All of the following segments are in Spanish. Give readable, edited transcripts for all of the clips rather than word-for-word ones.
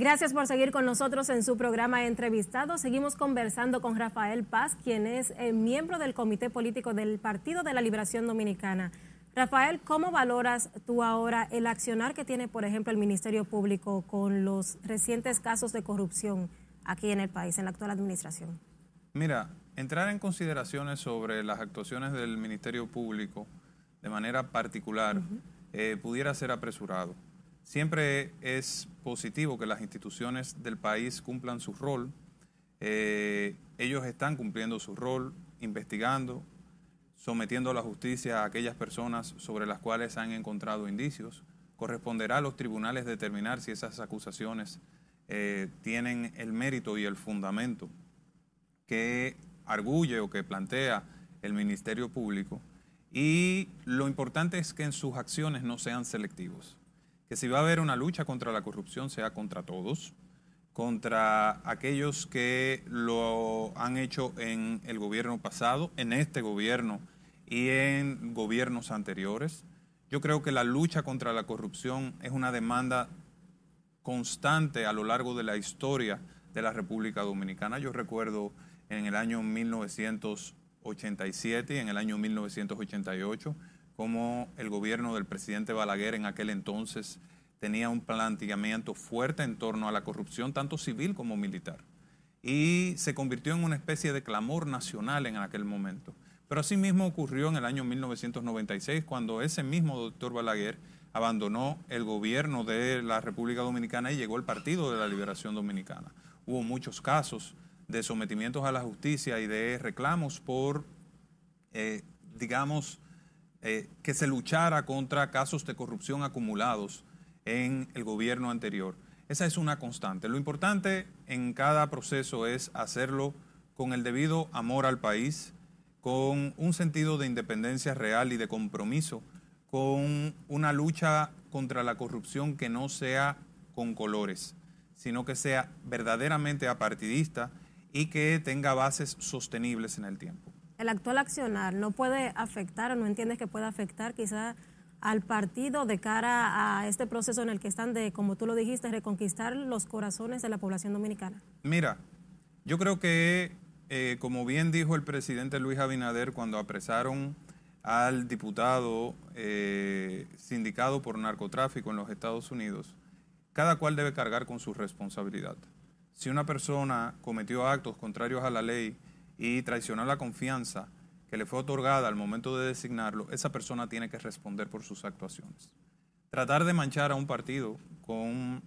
Gracias por seguir con nosotros en su programa Entrevistado. Seguimos conversando con Rafael Paz, quien es miembro del Comité Político del Partido de la Liberación Dominicana. Rafael, ¿cómo valoras tú ahora el accionar que tiene, por ejemplo, el Ministerio Público con los recientes casos de corrupción aquí en el país, en la actual administración? Mira, entrar en consideraciones sobre las actuaciones del Ministerio Público de manera particular pudiera ser apresurado. Siempre es positivo que las instituciones del país cumplan su rol. Ellos están cumpliendo su rol, investigando, sometiendo a la justicia a aquellas personas sobre las cuales han encontrado indicios. Corresponderá a los tribunales determinar si esas acusaciones tienen el mérito y el fundamento que arguye o que plantea el Ministerio Público. Y lo importante es que en sus acciones no sean selectivos. Que si va a haber una lucha contra la corrupción sea contra todos, contra aquellos que lo han hecho en el gobierno pasado, en este gobierno y en gobiernos anteriores. Yo creo que la lucha contra la corrupción es una demanda constante a lo largo de la historia de la República Dominicana. Yo recuerdo en el año 1987 y en el año 1988, como el gobierno del presidente Balaguer en aquel entonces tenía un planteamiento fuerte en torno a la corrupción, tanto civil como militar. Y se convirtió en una especie de clamor nacional en aquel momento. Pero así mismo ocurrió en el año 1996, cuando ese mismo doctor Balaguer abandonó el gobierno de la República Dominicana y llegó el Partido de la Liberación Dominicana. Hubo muchos casos de sometimientos a la justicia y de reclamos por, que se luchara contra casos de corrupción acumulados en el gobierno anterior. Esa es una constante. Lo importante en cada proceso es hacerlo con el debido amor al país, con un sentido de independencia real y de compromiso, con una lucha contra la corrupción que no sea con colores, sino que sea verdaderamente apartidista y que tenga bases sostenibles en el tiempo. El actual accionar no puede afectar o no entiendes que pueda afectar quizá al partido de cara a este proceso en el que están de, como tú lo dijiste, reconquistar los corazones de la población dominicana. Mira, yo creo que, como bien dijo el presidente Luis Abinader cuando apresaron al diputado sindicado por narcotráfico en los Estados Unidos, cada cual debe cargar con su responsabilidad. Si una persona cometió actos contrarios a la ley y traicionó la confianza que le fue otorgada al momento de designarlo, esa persona tiene que responder por sus actuaciones. Tratar de manchar a un partido con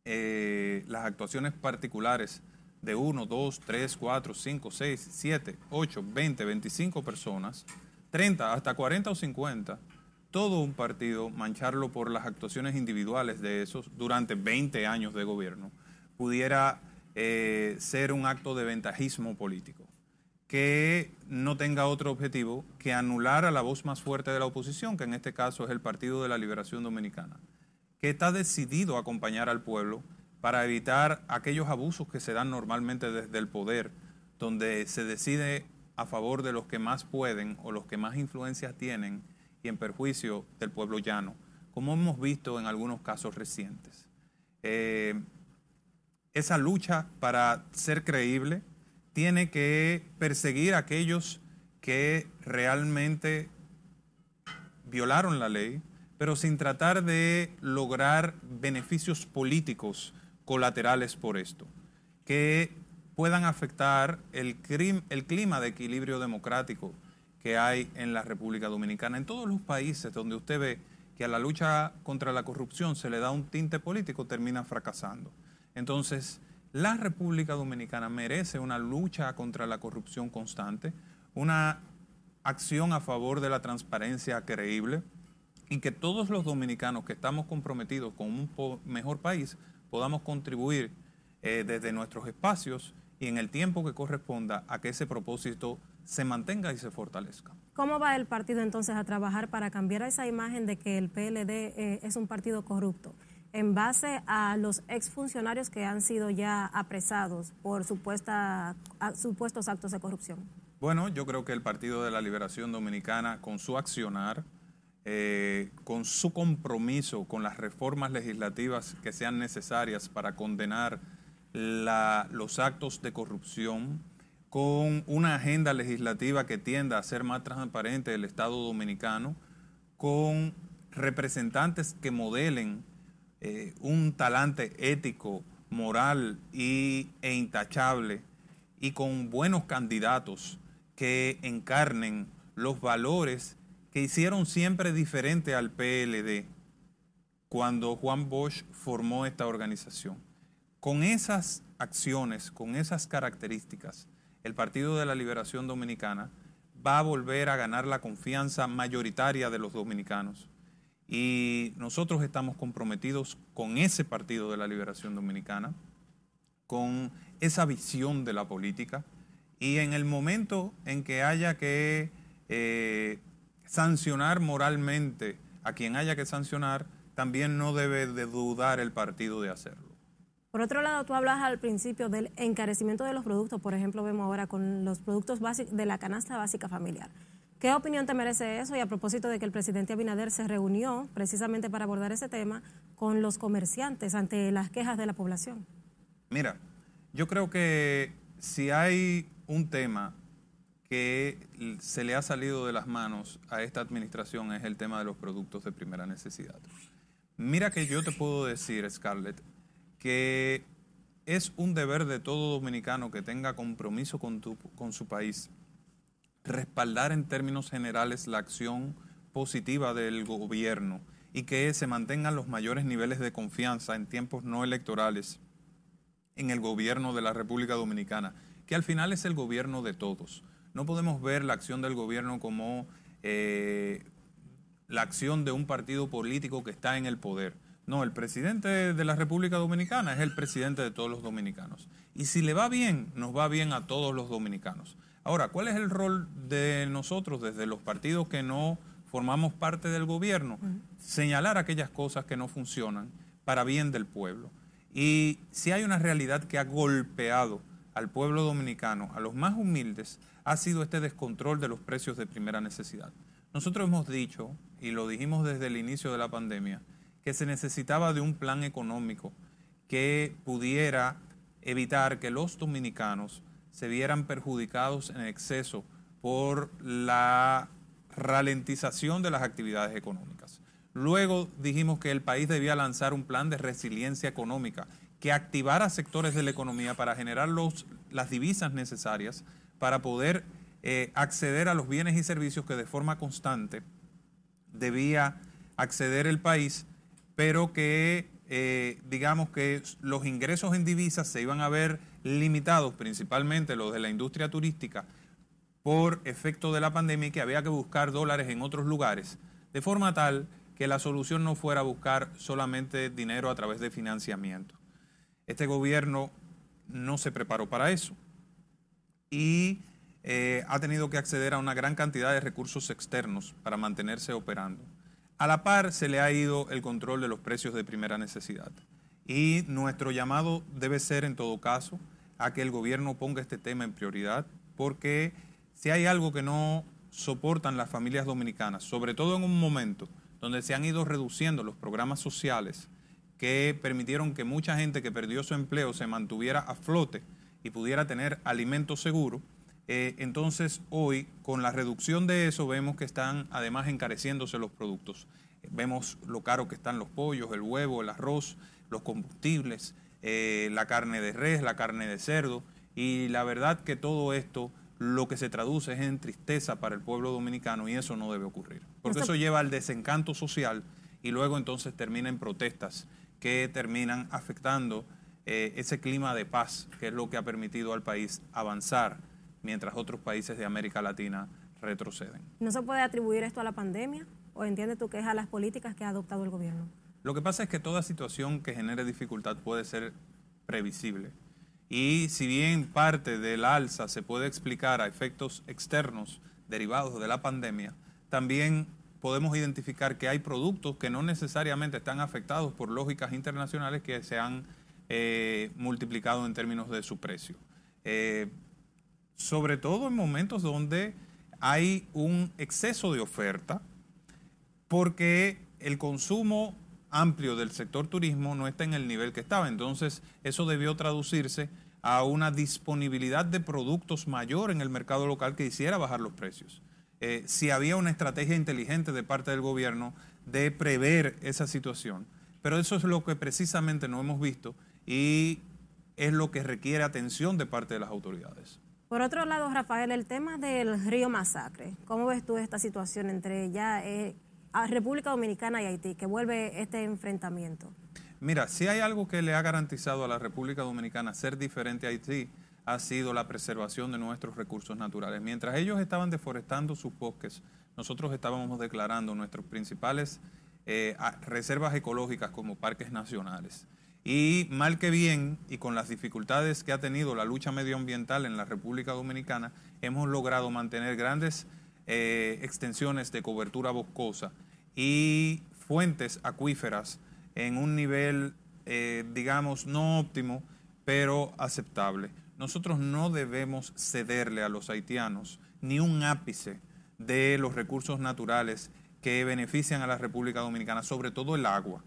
las actuaciones particulares de 1, 2, 3, 4, 5, 6, 7, 8, 20, 25 personas, 30, hasta 40 o 50, todo un partido, mancharlo por las actuaciones individuales de esos durante 20 años de gobierno, pudiera ser un acto de ventajismo político, que no tenga otro objetivo que anular a la voz más fuerte de la oposición, que en este caso es el Partido de la Liberación Dominicana, que está decidido a acompañar al pueblo para evitar aquellos abusos que se dan normalmente desde el poder, donde se decide a favor de los que más pueden o los que más influencias tienen y en perjuicio del pueblo llano, como hemos visto en algunos casos recientes. Esa lucha, para ser creíble, tiene que perseguir a aquellos que realmente violaron la ley, pero sin tratar de lograr beneficios políticos colaterales por esto, que puedan afectar el clima de equilibrio democrático que hay en la República Dominicana. En todos los países donde usted ve que a la lucha contra la corrupción se le da un tinte político, termina fracasando. Entonces, la República Dominicana merece una lucha contra la corrupción constante, una acción a favor de la transparencia creíble y que todos los dominicanos que estamos comprometidos con un mejor país podamos contribuir desde nuestros espacios y en el tiempo que corresponda a que ese propósito se mantenga y se fortalezca. ¿Cómo va el partido entonces a trabajar para cambiar esa imagen de que el PLD es un partido corrupto, en base a los exfuncionarios que han sido ya apresados por supuestos actos de corrupción? Bueno, yo creo que el Partido de la Liberación Dominicana, con su accionar, con su compromiso con las reformas legislativas que sean necesarias para condenar los actos de corrupción, con una agenda legislativa que tienda a ser más transparente el Estado dominicano, con representantes que modelen un talante ético, moral e intachable, y con buenos candidatos que encarnen los valores que hicieron siempre diferente al PLD cuando Juan Bosch formó esta organización. Con esas acciones, con esas características, el Partido de la Liberación Dominicana va a volver a ganar la confianza mayoritaria de los dominicanos. Y nosotros estamos comprometidos con ese Partido de la Liberación Dominicana, con esa visión de la política, y en el momento en que haya que sancionar moralmente a quien haya que sancionar, también no debe de dudar el partido de hacerlo. Por otro lado, tú hablas al principio del encarecimiento de los productos. Por ejemplo, vemos ahora con los productos básicos de la canasta básica familiar. ¿Qué opinión te merece eso? Y a propósito de que el presidente Abinader se reunió precisamente para abordar ese tema con los comerciantes ante las quejas de la población. Mira, yo creo que si hay un tema que se le ha salido de las manos a esta administración es el tema de los productos de primera necesidad. Mira que yo te puedo decir, Scarlett, que es un deber de todo dominicano que tenga compromiso con su país, respaldar en términos generales la acción positiva del gobierno y que se mantengan los mayores niveles de confianza en tiempos no electorales en el gobierno de la República Dominicana, que al final es el gobierno de todos. No podemos ver la acción del gobierno como la acción de un partido político que está en el poder. No, el presidente de la República Dominicana es el presidente de todos los dominicanos. Y si le va bien, nos va bien a todos los dominicanos. Ahora, ¿cuál es el rol de nosotros desde los partidos que no formamos parte del gobierno? Señalar aquellas cosas que no funcionan para bien del pueblo. Y si hay una realidad que ha golpeado al pueblo dominicano, a los más humildes, ha sido este descontrol de los precios de primera necesidad. Nosotros hemos dicho, y lo dijimos desde el inicio de la pandemia, que se necesitaba de un plan económico que pudiera evitar que los dominicanos se vieran perjudicados en exceso por la ralentización de las actividades económicas. Luego dijimos que el país debía lanzar un plan de resiliencia económica que activara sectores de la economía para generar las divisas necesarias para poder acceder a los bienes y servicios que de forma constante debía acceder el país, pero que digamos que los ingresos en divisas se iban a ver limitados, principalmente los de la industria turística, por efecto de la pandemia, y que había que buscar dólares en otros lugares, de forma tal que la solución no fuera buscar solamente dinero a través de financiamiento. Este gobierno no se preparó para eso y ha tenido que acceder a una gran cantidad de recursos externos para mantenerse operando. A la par se le ha ido el control de los precios de primera necesidad. Y nuestro llamado debe ser, en todo caso, a que el gobierno ponga este tema en prioridad, porque si hay algo que no soportan las familias dominicanas, sobre todo en un momento donde se han ido reduciendo los programas sociales que permitieron que mucha gente que perdió su empleo se mantuviera a flote y pudiera tener alimento seguro, entonces hoy con la reducción de eso vemos que están además encareciéndose los productos. Vemos lo caro que están los pollos, el huevo, el arroz, los combustibles, la carne de res, la carne de cerdo, y la verdad que todo esto lo que se traduce es en tristeza para el pueblo dominicano, y eso no debe ocurrir, porque eso lleva al desencanto social y luego entonces termina en protestas que terminan afectando ese clima de paz que es lo que ha permitido al país avanzar mientras otros países de América Latina retroceden. ¿No se puede atribuir esto a la pandemia o entiendes tú que es a las políticas que ha adoptado el gobierno? Lo que pasa es que toda situación que genere dificultad puede ser previsible. Y si bien parte del alza se puede explicar a efectos externos derivados de la pandemia, también podemos identificar que hay productos que no necesariamente están afectados por lógicas internacionales que se han multiplicado en términos de su precio. Sobre todo en momentos donde hay un exceso de oferta porque el consumo amplio del sector turismo no está en el nivel que estaba. Entonces, eso debió traducirse a una disponibilidad de productos mayor en el mercado local que hiciera bajar los precios. Si había una estrategia inteligente de parte del gobierno de prever esa situación. Pero eso es lo que precisamente no hemos visto y es lo que requiere atención de parte de las autoridades. Por otro lado, Rafael, el tema del río Masacre, ¿cómo ves tú esta situación entre ya República Dominicana y Haití, que vuelve este enfrentamiento? Mira, si hay algo que le ha garantizado a la República Dominicana ser diferente a Haití, ha sido la preservación de nuestros recursos naturales. Mientras ellos estaban deforestando sus bosques, nosotros estábamos declarando nuestros principales reservas ecológicas como parques nacionales. Y mal que bien, y con las dificultades que ha tenido la lucha medioambiental en la República Dominicana, hemos logrado mantener grandes extensiones de cobertura boscosa y fuentes acuíferas en un nivel, digamos, no óptimo, pero aceptable. Nosotros no debemos cederle a los haitianos ni un ápice de los recursos naturales que benefician a la República Dominicana, sobre todo el agua.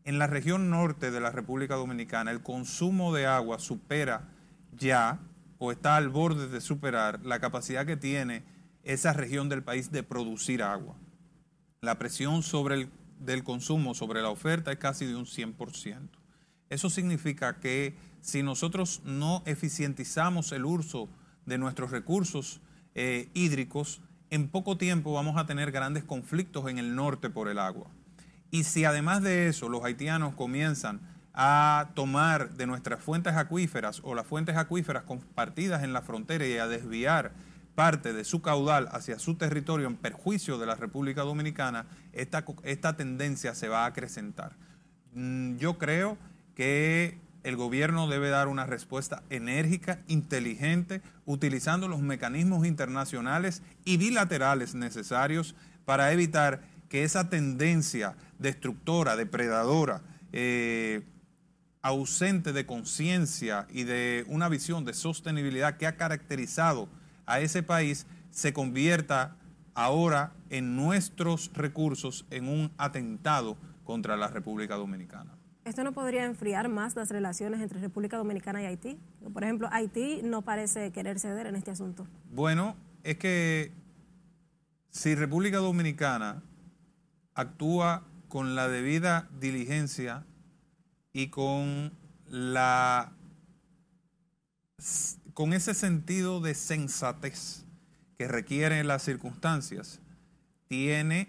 En la región norte de la República Dominicana, el consumo de agua supera ya, o está al borde de superar, la capacidad que tiene esa región del país de producir agua. La presión del consumo sobre la oferta es casi de un 100%. Eso significa que si nosotros no eficientizamos el uso de nuestros recursos hídricos, en poco tiempo vamos a tener grandes conflictos en el norte por el agua. Y si además de eso los haitianos comienzan a tomar de nuestras fuentes acuíferas o las fuentes acuíferas compartidas en la frontera y a desviar parte de su caudal hacia su territorio en perjuicio de la República Dominicana, esta tendencia se va a acrecentar. Yo creo que el gobierno debe dar una respuesta enérgica, inteligente, utilizando los mecanismos internacionales y bilaterales necesarios para evitar que esa tendencia destructora, depredadora, ausente de conciencia y de una visión de sostenibilidad que ha caracterizado a ese país, se convierta ahora en nuestros recursos en un atentado contra la República Dominicana. ¿Esto no podría enfriar más las relaciones entre República Dominicana y Haití? Por ejemplo, Haití no parece querer ceder en este asunto. Bueno, es que si República Dominicana actúa con la debida diligencia y con ese sentido de sensatez que requieren las circunstancias, tiene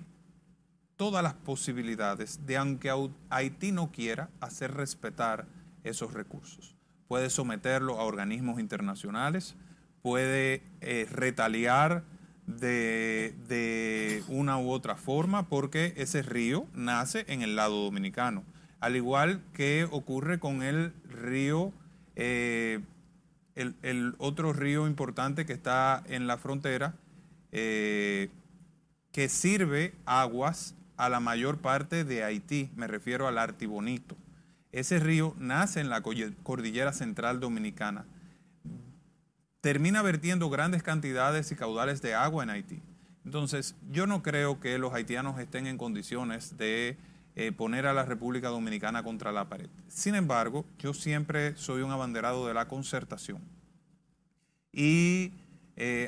todas las posibilidades de, aunque Haití no quiera, hacer respetar esos recursos. Puede someterlo a organismos internacionales, puede retaliar de una u otra forma, porque ese río nace en el lado dominicano, al igual que ocurre con el río, el otro río importante que está en la frontera, que sirve aguas a la mayor parte de Haití, me refiero al Artibonito. Ese río nace en la cordillera central dominicana. Termina vertiendo grandes cantidades y caudales de agua en Haití. Entonces, yo no creo que los haitianos estén en condiciones de poner a la República Dominicana contra la pared. Sin embargo, yo siempre soy un abanderado de la concertación. Y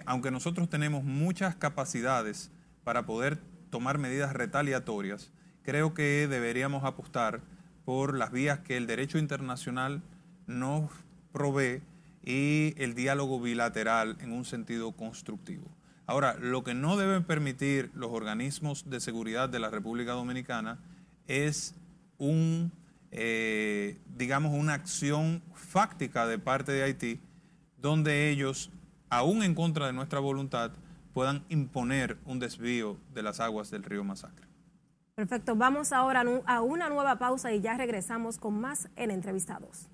aunque nosotros tenemos muchas capacidades para poder tomar medidas retaliatorias, creo que deberíamos apostar por las vías que el derecho internacional nos provee y el diálogo bilateral en un sentido constructivo. Ahora, lo que no deben permitir los organismos de seguridad de la República Dominicana es digamos, una acción fáctica de parte de Haití, donde ellos, aún en contra de nuestra voluntad, puedan imponer un desvío de las aguas del río Masacre. Perfecto, vamos ahora a una nueva pausa y ya regresamos con más en Entrevistados.